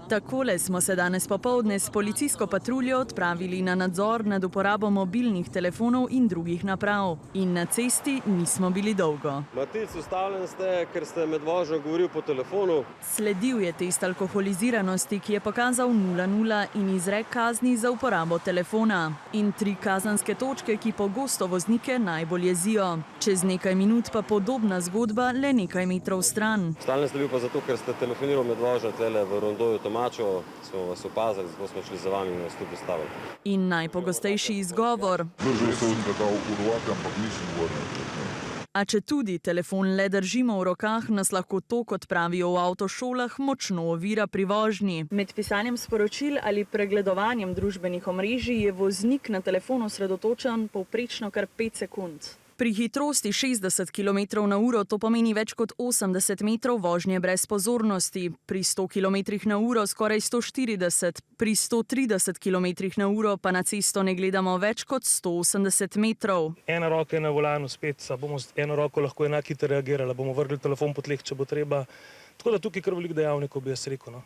Takole smo se danes popoldne s policijsko patruljo odpravili na nadzor nad uporabo mobilnih telefonov in drugih naprav. In na cesti nismo bili dolgo. Matic, ustavljen ste, ker ste med vožnjo govoril po telefonu. Sledil je test alkoholiziranosti, ki je pokazal 0,0 in izrek kazni za uporabo telefona. In 3 kazenske točke, ki pogosto voznike najbolj jezijo. Čez nekaj minut pa podobna zgodba le nekaj metrov stran. Ustavljen ste bil pa zato, ker ste telefoniral med vožnjo tlele v rondoju Tomačo, smo vas opazili, zato smo šli za vami in vas tu postavili. In najpogostejši izgovor. Držal sem ga dal urvati, ampak nisem vrnil. A če tudi telefon le držimo v rokah, nas lahko to, kot pravijo v avtošolah, močno ovira pri vožnji. Med pisanjem sporočil ali pregledovanjem družbenih omrežij je voznik na telefonu osredotočen povprečno kar 5 sekund. Pri hitrosti 60 km/h to pomeni več kot 80 metrov vožnje brez pozornosti, pri 100 km/h skoraj 140, pri 130 km/h pa na cesto ne gledamo več kot 180 metrov. Ena roka je na volanu spet, bomo z eno roko lahko enako hitro reagirali, bomo vrgli telefon po tleh, če bo treba. Tako da tukaj kar veliko dejavnikov, bi jaz rekel.